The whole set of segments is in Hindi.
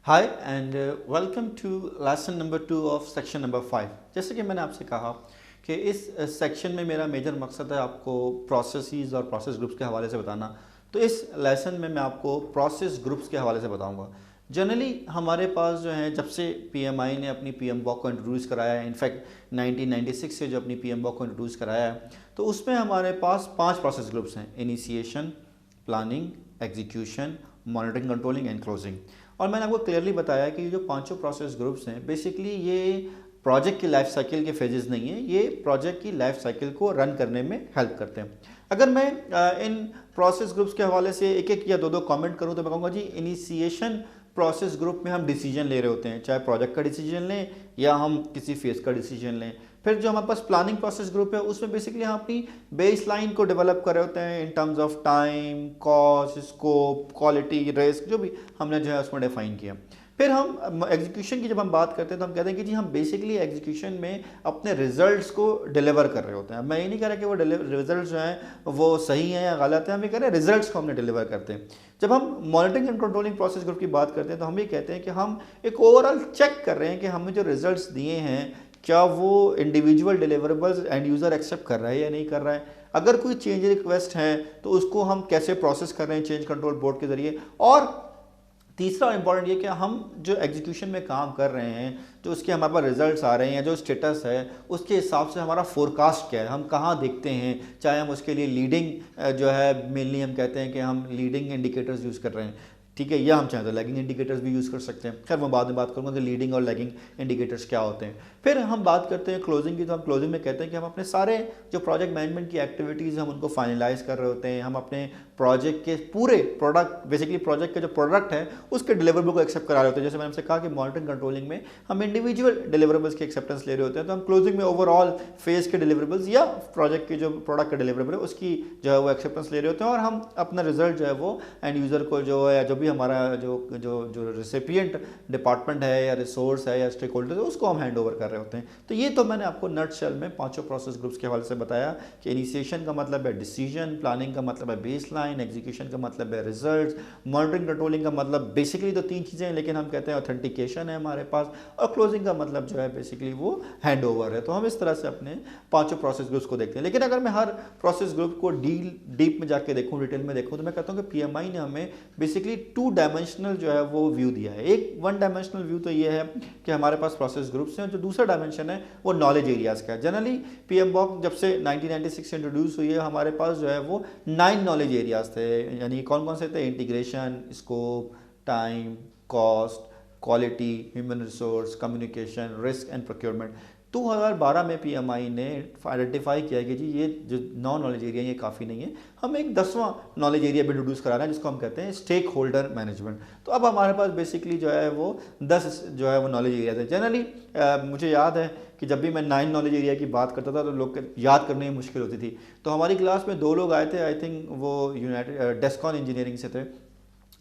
Hi and welcome to lesson number 2 of section number 5। जैसे कि मैंने आपसे कहा कि इस सेक्शन में मेरा मेजर मकसद है आपको प्रोसेसेस और प्रोसेस ग्रुप्स के हवाले से बताना। तो इस लेसन में मैं आपको प्रोसेस ग्रुप्स के हवाले से बताऊंगा। जनरली हमारे पास जो है जब से पीएमआई ने अपनी पीएम बॉक को इंट्रोड्यूस कराया है, इनफैक्ट 1996 से जो अपनी पीएम बॉक को इंट्रोड्यूस कराया है, तो उसमें हमारे पास 5 प्रोसेस ग्रुप्स हैं: initiation, planning, execution, monitoring, controlling and closing. और मैंने आपको क्लियरली बताया कि ये जो पांचों प्रोसेस ग्रुप्स हैं बेसिकली ये प्रोजेक्ट की लाइफ साइकिल के फेजेस नहीं है, ये प्रोजेक्ट की लाइफ साइकिल को रन करने में हेल्प करते हैं। अगर मैं इन प्रोसेस ग्रुप्स के हवाले से एक एक या दो दो कमेंट करूं तो मैं कहूँगा जी, इनिशिएशन प्रोसेस ग्रुप में हम डिसीजन ले रहे होते हैं, चाहे प्रोजेक्ट का डिसीजन लें या हम किसी फेज का डिसीजन लें। फिर जो हमारे पास प्लानिंग प्रोसेस ग्रुप है उसमें बेसिकली हम अपनी बेस लाइन को डेवलप कर रहे होते हैं in terms of time, cost, scope, quality, risk, जो भी हमने जो है उसमें डिफाइन किया। फिर हम एग्जीक्यूशन की जब हम बात करते हैं तो हम कहते हैं कि जी हम बेसिकली एग्जीक्यूशन में अपने रिजल्ट्स को डिलीवर कर रहे होते हैं। मैं ये नहीं कह रहा कि वो रिजल्ट्स जो हैं वो सही हैं या गलत हैं, हम ये कह रहे हैं रिजल्ट्स को हमने डिलीवर करते हैं। जब हम monitoring and controlling process group की बात करते हैं तो हम ये कहते हैं कि हम एक ओवरऑल चेक कर रहे हैं कि हमने जो रिजल्ट्स दिए हैं क्या वो individual deliverables and user accept कर रहा है या नहीं कर रहा है। अगर कोई चेंज रिक्वेस्ट है तो उसको हम कैसे प्रोसेस कर रहे हैं चेंज कंट्रोल बोर्ड के जरिए। और तीसरा इंपॉर्टेंट ये कि हम जो एग्जीक्यूशन में काम कर रहे हैं, जो उसके हमारे पास रिजल्ट्स आ रहे हैं या जो स्टेटस है उसके हिसाब से हमारा फोरकास्ट क्या है, हम कहाँ देखते हैं। चाहे हम उसके लिए लीडिंग जो है, मेनली हम कहते हैं कि हम लीडिंग इंडिकेटर्स यूज़ कर रहे हैं, ठीक है, या हम चाहें तो लैगिंग इंडिकेटर्स भी यूज़ कर सकते हैं। खैर मैं बाद में बात करूंगा कि लीडिंग और लैगिंग इंडिकेटर्स क्या होते हैं। फिर हम बात करते हैं क्लोजिंग की, तो हम क्लोजिंग में कहते हैं कि हम अपने सारे जो प्रोजेक्ट मैनेजमेंट की एक्टिविटीज़ हम उनको फाइनलाइज कर रहे होते हैं। हम अपने प्रोजेक्ट के पूरे प्रोडक्ट, बेसिकली प्रोजेक्ट के जो प्रोडक्ट है उसके डिलीवरेबल को एक्सेप्ट करा रहे होते हैं। जैसे मैंने आपसे कहा कि मॉनिटरिंग कंट्रोलिंग में हम इंडिविजुअल डिलीवरेबल्स की एक्सेप्टेंस ले रहे होते हैं, तो हम क्लोजिंग में ओवरऑल फेज के डिलीवरेबल्स या प्रोजेक्ट के जो प्रोडक्ट का डिलीवरेबल है उसकी जो है वो एक्सेप्टेंस ले रहे होते हैं। और हम अपना रिजल्ट जो है वो एंड यूज़र को जो है, जो भी हमारा जो जो जो रिसिपिएंट डिपार्टमेंट है या रिसोर्स है या स्टेक होल्डर है, उसको हम हैंड ओवर कर रहे होते हैं। तो ये तो मैंने आपको नटशेल में पांचों प्रोसेस ग्रुप्स के हवाले से बताया कि इनिशिएशन का मतलब है डिसीजन, प्लानिंग का मतलब है बेस लाइन, एग्जीक्यूशन का मतलब है रिजल्ट, मॉनिटरिंग कंट्रोलिंग का मतलब बेसिकली तो तीन चीज़ें हैं लेकिन हम कहते हैं ऑथेंटिकेशन है हमारे पास, और क्लोजिंग का मतलब जो है बेसिकली वो हैंड ओवर है। तो हम इस तरह से अपने पांचों प्रोसेस ग्रुप्स को देखते हैं। लेकिन अगर मैं हर प्रोसेस ग्रुप को डीप में जाके देखूँ, डिटेल में देखूँ, तो मैं कहता हूँ कि पीएमआई ने हमें बेसिकली टू डायमेंशनल जो है वो व्यू दिया है। एक वन डायमेंशनल व्यू तो ये है कि हमारे पास प्रोसेस ग्रुप्स हैं, जो दूसरा डायमेंशन है वो नॉलेज एरियाज़ का है। जनरली पीएम बॉक जब से 1996 से इंट्रोड्यूस हुई है हमारे पास जो है वो 9 नॉलेज एरियाज़ थे। यानी कौन कौन से थे? Integration, scope, time, cost, quality, human resource, communication, risk and procurement. 2012 में पीएमआई ने आइडेंटिफाई किया कि जी ये जो 9 नॉलेज एरिया ये काफ़ी नहीं है, हम एक 10वां नॉलेज एरिया भी इंट्रोड्यूस करा रहे हैं जिसको हम कहते हैं स्टेक होल्डर मैनेजमेंट। तो अब हमारे पास बेसिकली जो है वो 10 जो है वो नॉलेज एरिया थे। जनरली मुझे याद है कि जब भी मैं 9 नॉलेज एरिया की बात करता था तो लोग याद करने में मुश्किल होती थी। तो हमारी क्लास में 2 लोग आए थे, आई थिंक वो यूनाइटेड डेस्कॉन इंजीनियरिंग से थे,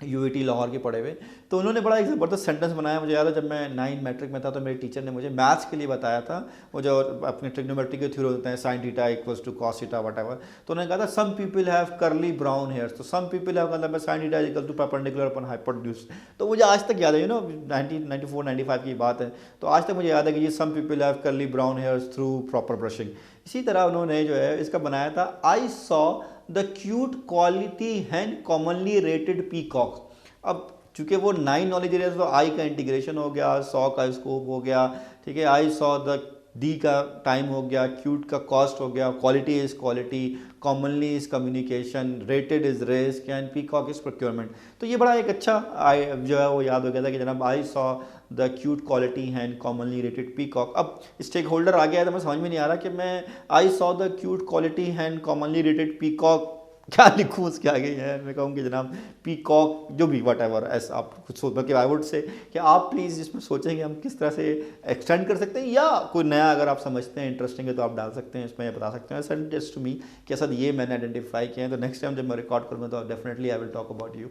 यूईटी लाहौर के पढ़े हुए। तो उन्होंने बड़ा एक ज़बरदस्त सेंटेंस बनाया। मुझे याद है जब मैं 9 मैट्रिक में था तो मेरे टीचर ने मुझे मैथ्स के लिए बताया था, वो जो अपने ट्रिग्नोमेट्री के थ्योरी होते हैं, sine theta equals to cos theta whatever. तो उन्होंने कहा था some people have curly brown hairs. तो सम पीपल हैव मतलब sine theta equal to perpendicular upon hypotenuse. तो मुझे आज तक याद है, 1994-95 की बात है, तो आज तक मुझे याद है कि ये some people have curly brown hairs through proper brushing. इसी तरह उन्होंने जो है इसका बनाया था, I saw the cute quality hen commonly rated peacock. अब चूंकि वो 9 नॉलेज एरियाज, तो आई का इंटीग्रेशन हो गया, सॉ का स्कोप हो गया, ठीक है, आई सॉ द डी का टाइम हो गया, क्यूट का कॉस्ट हो गया, quality is quality, commonly is communication, rated is risk and peacock is procurement. तो ये बड़ा एक अच्छा जो है वो याद हो गया था कि जनाब आई saw the cute quality and commonly rated peacock. अब स्टेक होल्डर आ गया है तो मैं समझ में नहीं आ रहा कि मैं आई saw the cute quality and commonly rated peacock क्या लिखूँ उसके आगे है। मैं कहूँगी जनाब पीकॉक जो भी वट एवर ऐसा आप कुछ सोच, बल्कि आई वुड से कि आप प्लीज़ इसमें सोचेंगे हम किस तरह से एक्सटेंड कर सकते हैं, या कोई नया अगर आप समझते हैं इंटरेस्टिंग है तो आप डाल सकते हैं इसमें, या बता सकते हैं सेंड इट टू मी कि सर ये मैंने आइडेंटिफाई किया है, तो नेक्स्ट टाइम जब मैं रिकॉर्ड करूँगा तो definitely I will talk about you.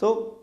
तो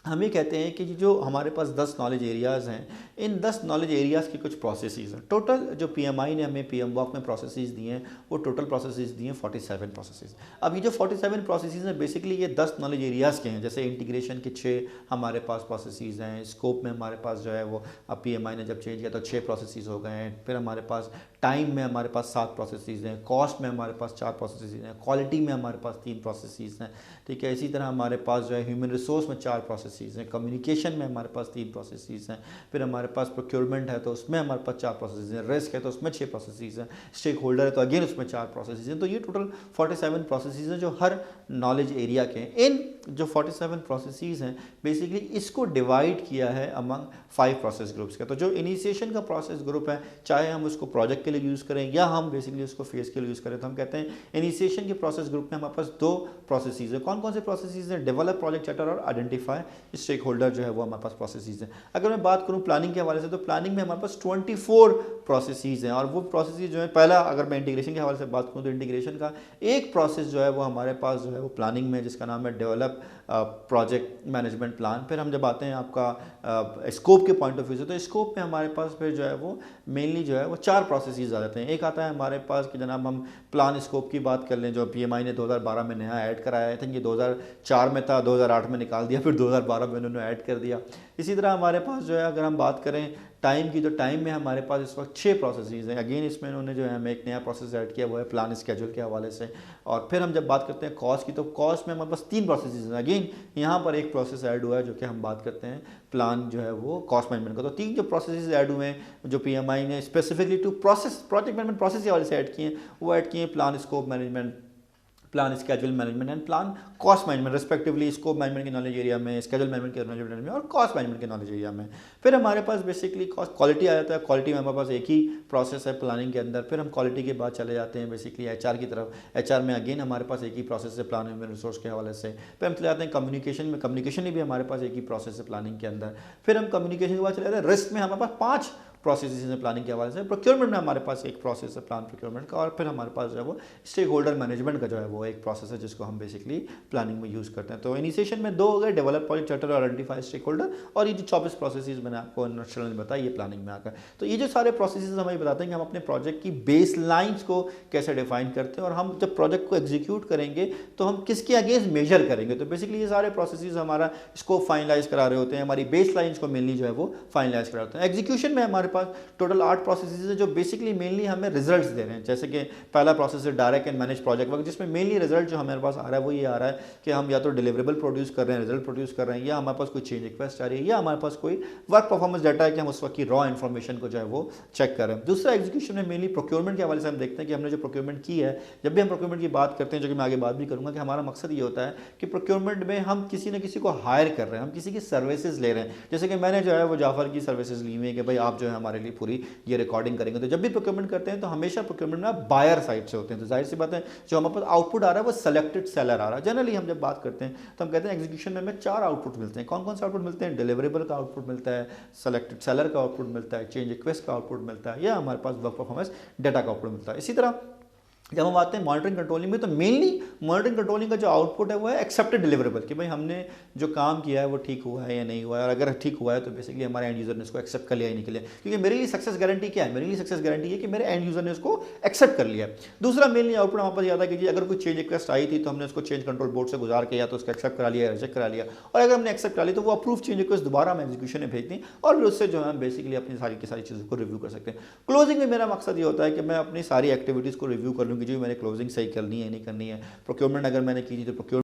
हम ये कहते हैं कि जो हमारे पास 10 नॉलेज एरियाज़ हैं, इन 10 नॉलेज एरियाज़ की कुछ प्रोसेसेस हैं। टोटल जो पीएमआई ने हमें पीएम वॉक में प्रोसेसेस दिए हैं, वो टोटल प्रोसेसेस दिए हैं 47 प्रोसेसेस। अब ये जो 47 प्रोसेसेस हैं, बेसिकली ये 10 नॉलेज एरियाज़ के हैं। जैसे इंटीग्रेशन के 6 हमारे पास प्रोसेसेस हैं, स्कोप में हमारे पास जो है वो अब पीएमआई ने जब चेंज किया तो 6 प्रोसेसेस हो गए हैं। फिर हमारे पास टाइम में हमारे पास 7 प्रोसेसेस हैं, कॉस्ट में हमारे पास 4 प्रोसेसेस हैं, क्वालिटी में हमारे पास 3 प्रोसेसेस हैं, ठीक है। इसी तरह हमारे पास जो है ह्यूमन रिसोर्स में 4 प्रोसेसेस हैं, कम्युनिकेशन में हमारे पास 3 प्रोसेसेस हैं, फिर हमारे पास प्रोक्योरमेंट है तो उसमें हमारे पास 4 प्रोसेसेस हैं, रिस्क है तो उसमें 6 प्रोसेसेस हैं, स्टेक होल्डर है तो अगेन उसमें 4 प्रोसेसेस हैं। तो ये टोटल 47 प्रोसेसेस हैं जो हर नॉलेज एरिया के हैं। इन जो 47 प्रोसेसेस हैं, बेसिकली इसको डिवाइड किया है अमंग 5 प्रोसेस ग्रुप्स का। तो जो इनिशिएशन का प्रोसेस ग्रुप है, चाहे हम उसको प्रोजेक्ट के लिए यूज़ करें या हम बेसिकली उसको फेस के लिए यूज़ करें, तो हम कहते हैं इनिशिएशन के प्रोसेस ग्रुप में हमारे पास 2 प्रोसेसेस हैं। कौन कौन से प्रोसेसेस हैं? डेवलप, प्रोजेक्ट चार्टर और आइडेंटिफाई स्टेक होल्डर जो है वो हमारे पास प्रोसेसेस हैं। अगर मैं बात करूँ प्लानिंग के हवाले से, तो प्लानिंग में हमारे पास 24 प्रोसेसेस हैं। और वो प्रोसेसेस जो है, पहला अगर मैं इंटीग्रेशन के हवाले से बात करूँ तो इंटीग्रेशन का एक प्रोसेस जो है वो हमारे पास जो है वो प्लानिंग में, जिसका नाम है डेवलप प्रोजेक्ट मैनेजमेंट प्लान। फिर हम जब आते हैं आपका स्कोप के पॉइंट ऑफ व्यू से, तो स्कोप में हमारे पास फिर जो है वो मेनली जो है वो 4 प्रोसेसेस आ जाते हैं। एक आता है हमारे पास कि जनाब हम प्लान स्कोप की बात कर लें, जो पीएमआई ने 2012 में नया ऐड कराया है। आई थिंक ये 2004 में था, 2008 में निकाल दिया, फिर 2012 में उन्होंने ऐड कर दिया। इसी तरह हमारे पास जो है अगर हम बात करें टाइम की, तो टाइम में हमारे पास इस वक्त 6 प्रोसेसेस हैं। अगेन इसमें उन्होंने जो है हमें एक नया प्रोसेस ऐड किया, वो है प्लान स्केड्यूल के हवाले से। और फिर हम जब बात करते हैं कॉस्ट की, तो कॉस्ट में हमारे पास 3 प्रोसेसेस हैं। अगेन यहाँ पर एक प्रोसेस ऐड हुआ है जो कि हम बात करते हैं प्लान जो है वो कॉस्ट मैनेजमेंट का। तो 3 जो प्रोसेसेस ऐड हुए हैं जो पीएमआई ने specifically to project management process के हवाले से ऐड किए हैं, वो ऐड किए हैं plan scope management, plan schedule management and plan cost management respectively. Scope management के नॉलेज एरिया में, स्केड्यूल मैनेजमेंट के नॉलेज एरिया में और कॉस्ट मैनेजमेंट के नॉलेज एरिया में। फिर हमारे पास बेसिकली कॉस्ट क्वालिटी आ जाता है। क्वालिटी में हमारे पास एक ही प्रोसेस है प्लानिंग के अंदर। फिर हम क्वालिटी के बाद चले जाते हैं बेसिकली एचआर की तरफ। एचआर में अगेन हमारे पास एक ही प्रोसेस है प्लान ह्यूमन रिसोर्स के हवाले से। फिर हम चले जाते हैं कम्युनिकेशन में, कम्युनिकेशन में भी हमारे पास एक ही प्रोसेस है प्लानिंग के अंदर। फिर हम कम्युनिकेशन के बाद चले जाते हैं रिस्क में, हमारे पास 5 प्रोसेसेस हैं प्लानिंग के हवाले से। प्रोक्योरमेंट में हमारे पास एक प्रोसेस है प्लान प्रोक्योरमेंट का। और फिर हमारे पास जो है वो स्टेक होल्डर मैनेजमेंट का जो है वो एक प्रोसेस है जिसको हम बेसिकली प्लानिंग में यूज़ करते हैं। तो इनिशिएशन में 2 हो गए, डेवलप, प्रोजेक्ट चार्टर और आइडेंटिफाई स्टेक होल्डर। और ये जो 24 प्रोसेसेस मैंने आपको नक्शल में बताया, ये प्लानिंग में आकर। तो ये जो सारे प्रोसेसेस हमें बताते हैं कि हम अपने प्रोजेक्ट की बेस लाइन्स को कैसे डिफाइन करते हैं, और हम जब प्रोजेक्ट को एग्जीक्यूट करेंगे तो हम किसके अगेंस्ट मेजर करेंगे। तो बेसिकली ये सारे प्रोसेसेस हमारा स्कोप फाइनलाइज करा रहे होते हैं, हमारी बेस लाइन्स को मेनली जो है वो फाइनलाइज करा होते हैं। एग्जीक्यूशन में हमारे पास टोटल 8 प्रोसेसेस है जो बेसिकली मेनली हमें रिजल्ट्स दे रहे हैं। जैसे कि पहला प्रोसेस है direct and manage project work, जिसमें मेनली रिजल्ट जो हमारे पास आ रहा है वो ये आ रहा है कि हम या तो डिलीवरेबल प्रोड्यूस कर रहे हैं, रिजल्ट प्रोड्यूस कर रहे हैं, या हमारे पास कोई चेंज रिक्वेस्ट आ रही है, या हमारे पास कोई वर्क परफॉर्मेंस डाटा है कि हम उस वक्त की रॉ इन्फॉर्मेशन को जो है वो चेक कर रहे हैं। दूसरा एग्जीक्यूशन में मेनली प्रोक्योरमेंट के हवाले से हम देखते हैं कि हमने जो प्रोक्योरमेंट की है, जब भी हम प्रोक्योरमेंट की बात करते हैं, जो कि मैं आगे बात भी करूंगा, कि हमारा मकसद ये होता है कि प्रोक्योरमेंट में हम किसी न किसी को हायर कर रहे हैं, हम किसी की सर्विसेज ले रहे हैं। जैसे कि मैंने जो है वो जाफर की सर्विसेज ली हुई है कि भाई आप जो है हमारे लिए पूरी ये रिकॉर्डिंग करेंगे। तो जब भी प्रोक्योरमेंट करते हैं तो हमेशा प्रोक्योरमेंट में बायर साइड से होते हैं। तो जाहिर सी बात है जो हमारे पास आउटपुट आ रहा है वो सेलेक्टेड सेलर आ रहा है। जनरली हम जब बात करते हैं तो हम कहते हैं एग्जीक्यूशन में हमें 4 आउटपुट मिलते हैं। कौन कौन से आउटपुट मिलते हैं? डिलीवरेबल का आउटपुट मिलता है, सेलेक्टेड सेलर का आउटपुट मिलता है, चेंज रिक्वेस्ट का आउटपुट मिलता है, या हमारे पास वर्क परफॉर्मेंस डाटा का आउटपुट मिलता है। इसी तरह जब हम आते हैं मॉनिटरिंग कंट्रोलिंग में, तो मेनली मॉनिटरिंग कंट्रोलिंग का जो आउटपुट है वो है एक्सेप्टेड डिलीवरेबल, कि भाई हमने जो काम किया है वो ठीक हुआ है या नहीं हुआ है, और अगर ठीक हुआ है तो बेसिकली हमारे एंड यूजर ने उसको एक्सेप्ट कर लिया या नहीं कर लिया। क्योंकि मेरे लिए सक्सेस गारंटी क्या है? मेरे लिए सक्सेस गारंटी है कि मेरे एंड यूजर ने उसको एक्सेप्ट कर लिया। दूसरा मेनली आउटपुट हमारे पास याद है कि अगर कोई चेंज रिक्वेस्ट आई थी तो हमने उसको चेंज कंट्रोल बोर्ड से गुजार के या तो उसको एक्सेप्ट करा लिया, रिजेक्ट करा लिया, और अगर हमने एक्सेप्ट करा लिया तो वो अप्रूव चेंज रिक्वेस्ट दोबारा हम एग्जीक्यूशन में भेज दें, और फिर उससे जो है हम बेसिकली अपनी सारी की सारी चीज़ों को रिव्यू कर सकते हैं। क्लोजिंग में मेरा मकसद ये होता है कि मैं अपनी सारी एक्टिविटीज़ को रिव्यू कर लूँ कि जो मैंने क्लोजिंग सही करनी है नहीं करनी है। प्रोक्योरमेंट अगर मैंने की थी तो प्रोक्योरमेंट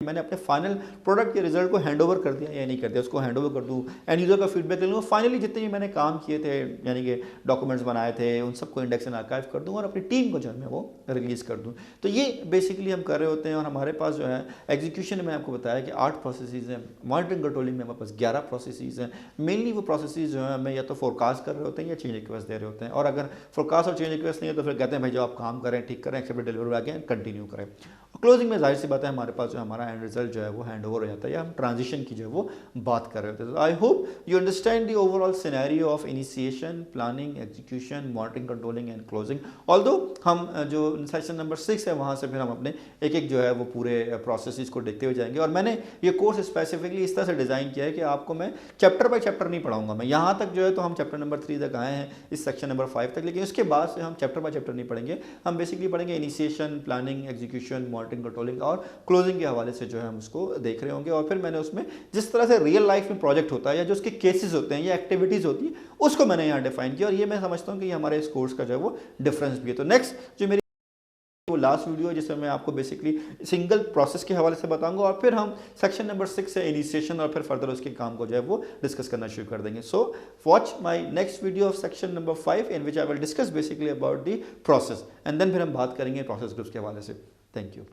मैंने अपने फाइनल प्रोडक्ट के रिजल्ट को हैंडओवर कर दिया या नहीं कर दिया, उसको हैंडओवर कर दूँ, एंड यूजर का फीडबैक ले लूँ। फाइनली जितने भी मैंने काम किए थे, यानी कि डॉक्यूमेंट्स बनाए थे, उन सबको इंडेक्स एंड आर्काइव कर दूँ और अपनी टीम को जो है मैं वो रिलीज़ कर दूँ। तो ये बेसिकली हम कर रहे होते हैं। और हमारे पास जो है एग्जीक्यूशन में आपको बताया कि 8 प्रोसेसेस हैं। मॉनिटरिंग कंट्रोलिंग में हमारे पास 11 प्रोसेसेस हैं। मेनली वो प्रोसेसेस जो है हमें या तो फोरकास्ट कर रहे होते हैं या चेंज रिक्वेस्ट दे रहे होते हैं। और अगर फोरकास्ट और चेंज रिक्वेस्ट नहीं है तो फिर कहते हैं भाई जो आप काम करें ठीक करें, एक्सेप्ट डिलीवर आगे कंटिन्यू करें। क्लोजिंग में जाहिर सी बात है हमारे पास जो हमारा एंड रिजल्ट जो है वो हैंड ओवर हो जाता है, या हम ट्रांजिशन की जो है वो बात कर रहे होते हैं। तो I hope you understand the overall scenario of initiation, planning, execution, monitoring, controlling and closing. Although हम जो सेक्शन नंबर 6 है वहाँ से फिर हम अपने एक एक जो है वो पूरे प्रोसेसेस को देखते हुए जाएंगे। और मैंने ये कोर्स स्पेसिफिकली इस तरह से डिज़ाइन किया है कि आपको मैं चैप्टर बाय चैप्टर नहीं पढ़ाऊंगा। मैं यहाँ तक जो है तो हम चैप्टर नंबर 3 तक आए हैं, इस सेक्शन नंबर 5 तक, लेकिन उसके बाद से हम चैप्टर बाय चैप्टर नहीं पढ़ेंगे। हम बेसिकली पढ़ेंगे initiation, planning, execution, monitoring, controlling और क्लोजिंग के हवाले से जो है हम उसको देख रहे होंगे। और फिर मैंने उसमें जिस तरह से रियल लाइफ में प्रोजेक्ट होता है या जो उसके केसेस होते हैं या एक्टिविटीज़ होती है उसको मैंने यहाँ डिफाइन किया। और ये मैं समझता हूँ कि हमारे इस कोर्स का जो है वो डिफरेंस भी है। तो नेक्स्ट जो मेरी वो लास्ट वीडियो है जिसमें मैं आपको बेसिकली सिंगल प्रोसेस के हवाले से बताऊंगा, और फिर हम सेक्शन नंबर 6 से इनिशिएशन और फिर फर्दर उसके काम को जो है वो डिस्कस करना शुरू कर देंगे। So watch my next video of section number 5 in which I will discuss basically about the process, and then फिर हम बात करेंगे प्रोसेस ग्रुप्स के हवाले से। Thank you.